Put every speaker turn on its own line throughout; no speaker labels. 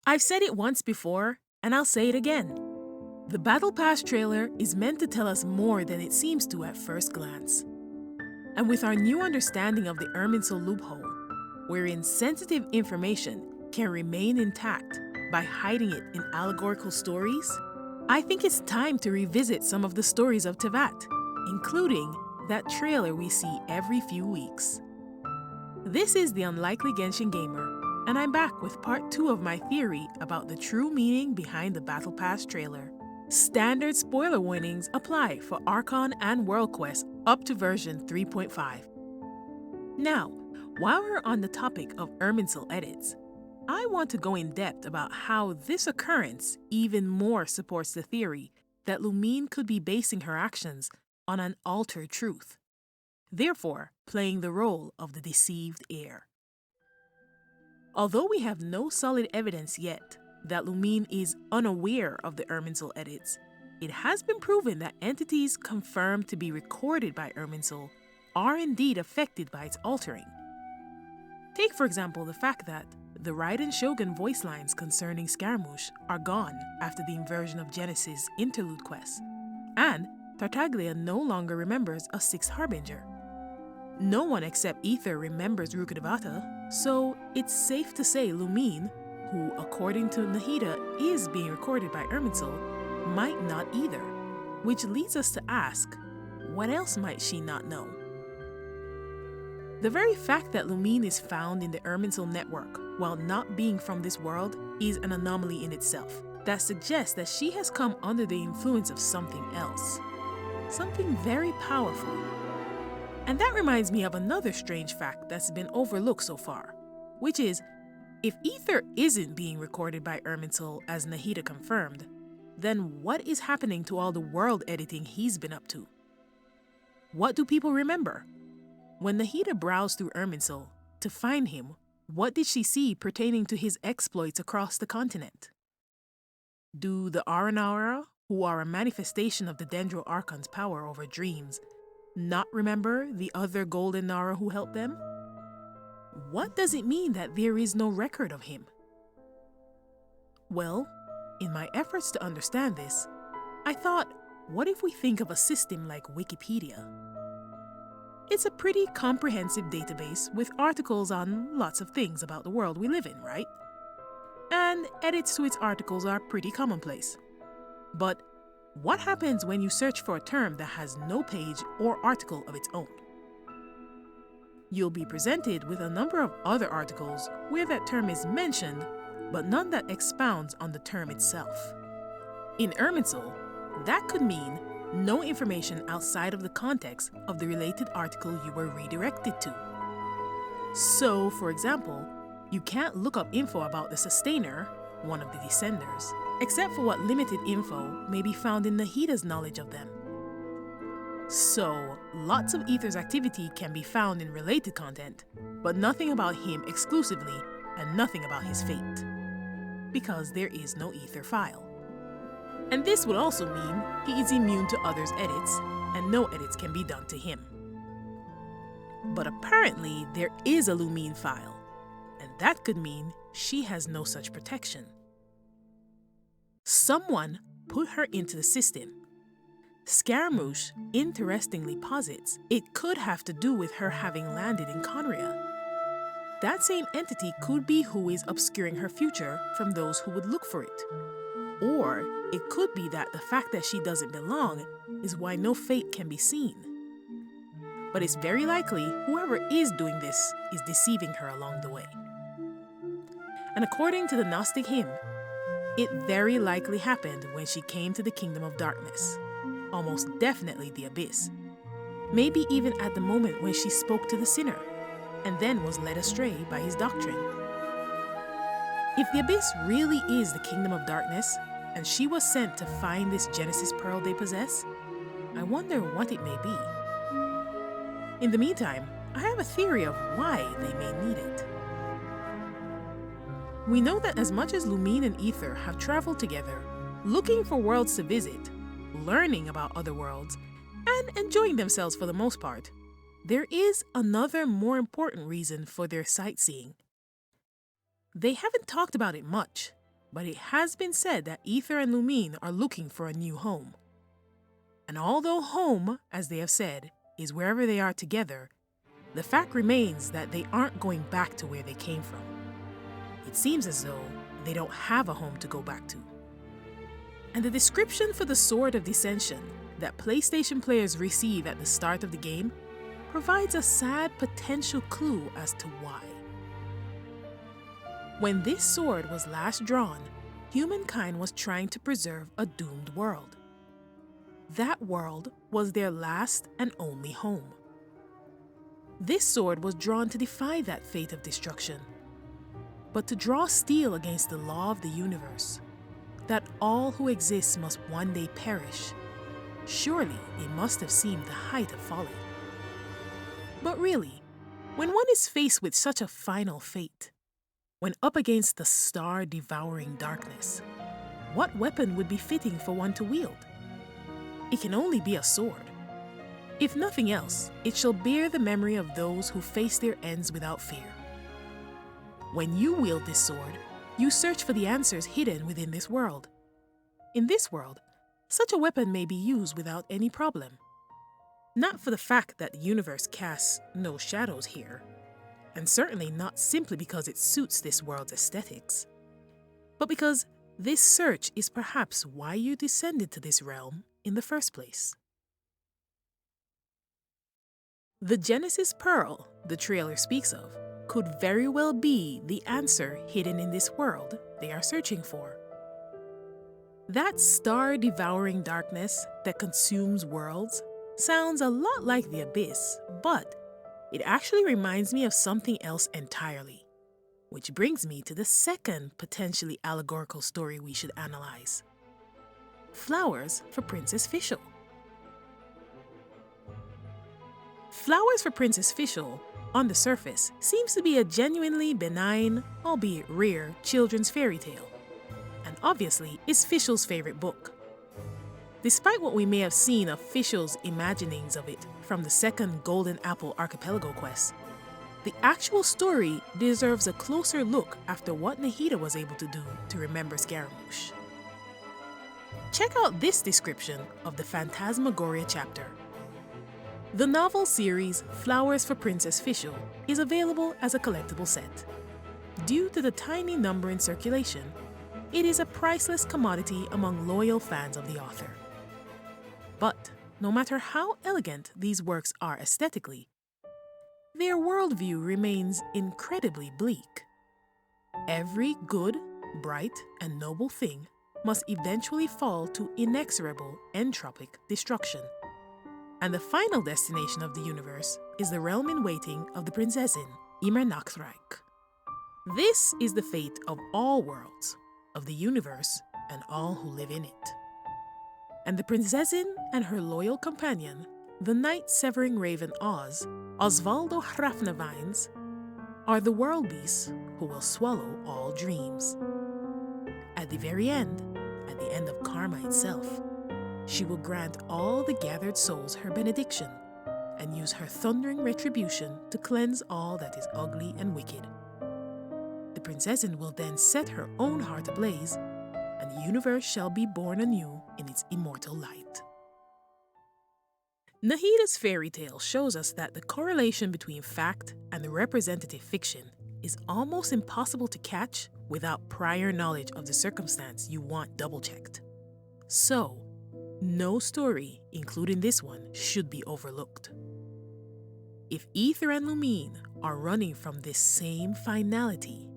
I've said it once before, and I'll say it again. The Battle Pass trailer is meant to tell us more than it seems to at first glance. And with our new understanding of the Irminsul loophole, wherein sensitive information can remain intact by hiding it in allegorical stories, I think it's time to revisit some of the stories of Teyvat, including that trailer we see every few weeks. This is the Unlikely Genshin Gamer, and I'm back with part 2 of my theory about the true meaning behind the Battle Pass trailer. Standard spoiler warnings apply for Archon and World Quest up to version 3.5. Now, while we're on the topic of Irminsul edits, I want to go in depth about how this occurrence even more supports the theory that Lumine could be basing her actions on an altered truth, therefore playing the role of the deceived heir. Although we have no solid evidence yet that Lumine is unaware of the Irminsul edits, it has been proven that entities confirmed to be recorded by Irminsul are indeed affected by its altering. Take for example the fact that the Raiden Shogun voice lines concerning Scaramouche are gone after the Inversion of Genesis Interlude Quest, and Tartaglia no longer remembers a sixth Harbinger. No one except Aether remembers Rukkhadevata, so it's safe to say Lumine, who according to Nahida is being recorded by Irminsul, might not either, which leads us to ask, what else might she not know? The very fact that Lumine is found in the Irminsul network while not being from this world is an anomaly in itself that suggests that she has come under the influence of something else, something very powerful. And that reminds me of another strange fact that's been overlooked so far, which is, if Aether isn't being recorded by Irminsul as Nahida confirmed, then what is happening to all the world editing he's been up to? What do people remember? When Nahida browsed through Irminsul to find him, what did she see pertaining to his exploits across the continent? Do the Aranara, who are a manifestation of the Dendro Archon's power over dreams, not remember the other Golden Nara who helped them? What does it mean that there is no record of him? Well, in my efforts to understand this, I thought, what if we think of a system like Wikipedia? It's a pretty comprehensive database with articles on lots of things about the world we live in, right? And edits to its articles are pretty commonplace. But what happens when you search for a term that has no page or article of its own? You'll be presented with a number of other articles where that term is mentioned, but none that expounds on the term itself. In Irminsul, that could mean no information outside of the context of the related article you were redirected to. So, for example, you can't look up info about the Sustainer, one of the Descenders, except for what limited info may be found in Nahida's knowledge of them. So, lots of Aether's activity can be found in related content, but nothing about him exclusively and nothing about his fate, because there is no Aether file. And this would also mean he is immune to others' edits, and no edits can be done to him. But apparently there is a Lumine file, and that could mean she has no such protection. Someone put her into the system. Scaramouche interestingly posits it could have to do with her having landed in Conria. That same entity could be who is obscuring her future from those who would look for it. Or it could be that the fact that she doesn't belong is why no fate can be seen. But it's very likely whoever is doing this is deceiving her along the way. And according to the Gnostic hymn, it very likely happened when she came to the Kingdom of Darkness, almost definitely the Abyss. Maybe even at the moment when she spoke to the sinner, and then was led astray by his doctrine. If the Abyss really is the Kingdom of Darkness, and she was sent to find this Genesis Pearl they possess, I wonder what it may be. In the meantime, I have a theory of why they may need it. We know that as much as Lumine and Aether have traveled together, looking for worlds to visit, learning about other worlds, and enjoying themselves for the most part, there is another more important reason for their sightseeing. They haven't talked about it much, but it has been said that Aether and Lumine are looking for a new home. And although home, as they have said, is wherever they are together, the fact remains that they aren't going back to where they came from. It seems as though they don't have a home to go back to. And the description for the Sword of Dissension that PlayStation players receive at the start of the game provides a sad potential clue as to why. When this sword was last drawn, humankind was trying to preserve a doomed world. That world was their last and only home. This sword was drawn to defy that fate of destruction, but to draw steel against the law of the universe, that all who exist must one day perish. Surely it must have seemed the height of folly. But really, when one is faced with such a final fate, when up against the star-devouring darkness, what weapon would be fitting for one to wield? It can only be a sword. If nothing else, it shall bear the memory of those who face their ends without fear. When you wield this sword, you search for the answers hidden within this world. In this world, such a weapon may be used without any problem. Not for the fact that the universe casts no shadows here, and certainly not simply because it suits this world's aesthetics, but because this search is perhaps why you descended to this realm in the first place. The Genesis Pearl the trailer speaks of could very well be the answer hidden in this world they are searching for. That star-devouring darkness that consumes worlds sounds a lot like the Abyss, but it actually reminds me of something else entirely. Which brings me to the second potentially allegorical story we should analyze. Flowers for Princess Fischl. Flowers for Princess Fischl, on the surface, seems to be a genuinely benign, albeit rare, children's fairy tale, and obviously is Fischl's favorite book. Despite what we may have seen of Fischl's imaginings of it from the second Golden Apple Archipelago quest, the actual story deserves a closer look after what Nahida was able to do to remember Scaramouche. Check out this description of the Phantasmagoria chapter. The novel series Flowers for Princess Fischl is available as a collectible set. Due to the tiny number in circulation, it is a priceless commodity among loyal fans of the author. But no matter how elegant these works are aesthetically, their worldview remains incredibly bleak. Every good, bright, and noble thing must eventually fall to inexorable entropic destruction. And the final destination of the universe is the realm in waiting of the Prinzessin, Immernachtreich. This is the fate of all worlds, of the universe, and all who live in it. And the Prinzessin and her loyal companion, the night-severing raven Oz, Osvaldo Hrafnavines, are the world beasts who will swallow all dreams. At the very end, at the end of karma itself, she will grant all the gathered souls her benediction and use her thundering retribution to cleanse all that is ugly and wicked. The Prinzessin will then set her own heart ablaze, and the universe shall be born anew in its immortal light. Nahida's fairy tale shows us that the correlation between fact and the representative fiction is almost impossible to catch without prior knowledge of the circumstance you want double-checked. So, no story, including this one, should be overlooked. If Aether and Lumine are running from this same finality,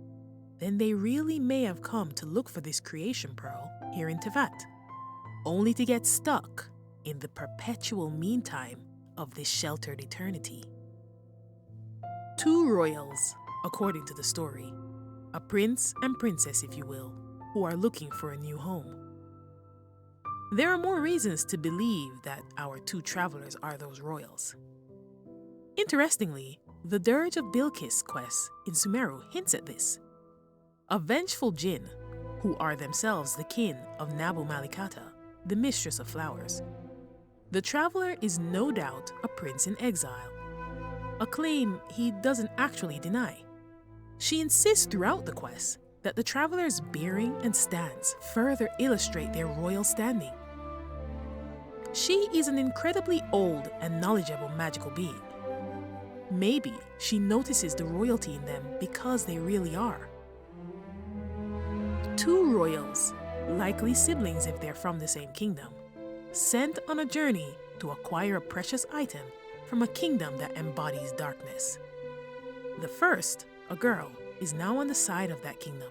then they really may have come to look for this creation pearl here in Teyvat, only to get stuck in the perpetual meantime of this sheltered eternity. Two royals, according to the story, a prince and princess, if you will, who are looking for a new home. There are more reasons to believe that our two travelers are those royals. Interestingly, the Dirge of Bilqis quest in Sumeru hints at this. A vengeful jinn, who are themselves the kin of Nabu Malikata, the mistress of flowers. The traveler is no doubt a prince in exile, a claim he doesn't actually deny. She insists throughout the quest that the traveler's bearing and stance further illustrate their royal standing. She is an incredibly old and knowledgeable magical being. Maybe she notices the royalty in them because they really are. Two royals, likely siblings if they're from the same kingdom, sent on a journey to acquire a precious item from a kingdom that embodies darkness. The first, a girl, is now on the side of that kingdom,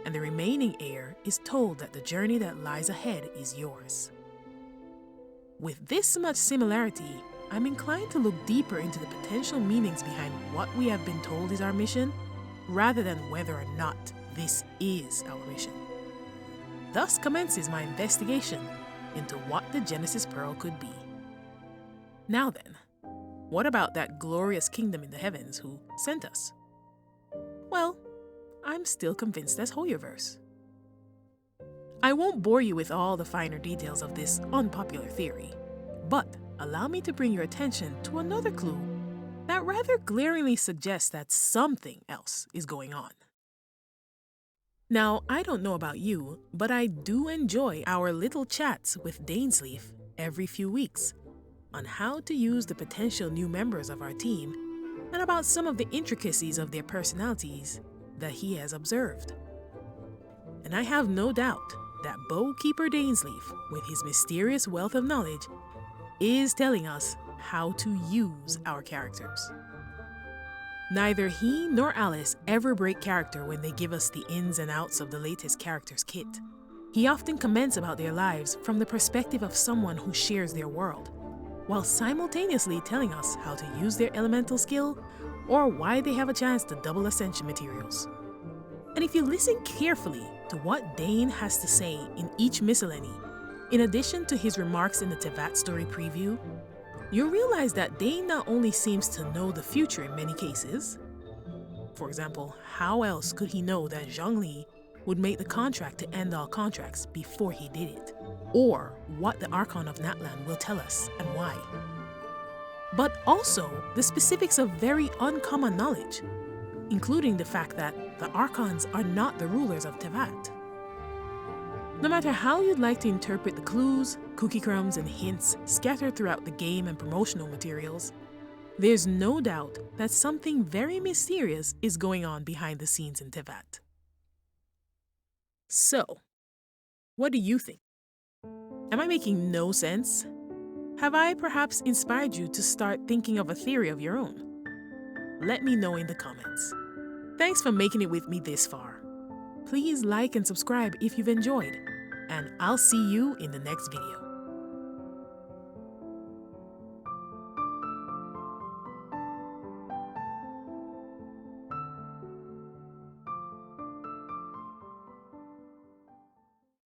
and the remaining heir is told that the journey that lies ahead is yours. With this much similarity, I'm inclined to look deeper into the potential meanings behind what we have been told is our mission, rather than whether or not this is our mission. Thus commences my investigation into what the Genesis Pearl could be. Now then, what about that glorious kingdom in the heavens who sent us? Well, I'm still convinced that's Hoyoverse. I won't bore you with all the finer details of this unpopular theory, but allow me to bring your attention to another clue that rather glaringly suggests that something else is going on. Now, I don't know about you, but I do enjoy our little chats with Dansleaf every few weeks on how to use the potential new members of our team and about some of the intricacies of their personalities that he has observed. And I have no doubt that Bowkeeper Dansleaf, with his mysterious wealth of knowledge, is telling us how to use our characters. Neither he nor Alice ever break character when they give us the ins and outs of the latest character's kit. He often comments about their lives from the perspective of someone who shares their world, while simultaneously telling us how to use their elemental skill or why they have a chance to double ascension materials. And if you listen carefully to what Dane has to say in each miscellany, in addition to his remarks in the Teyvat story preview, you'll realize that Dane not only seems to know the future in many cases. For example, how else could he know that Zhongli would make the contract to end all contracts before he did it? Or what the Archon of Natlan will tell us and why? But also the specifics of very uncommon knowledge, including the fact that the Archons are not the rulers of Teyvat. No matter how you'd like to interpret the clues, cookie crumbs, and hints scattered throughout the game and promotional materials, there's no doubt that something very mysterious is going on behind the scenes in Teyvat. So, what do you think? Am I making no sense? Have I perhaps inspired you to start thinking of a theory of your own? Let me know in the comments. Thanks for making it with me this far. Please like and subscribe if you've enjoyed, and I'll see you in the next video.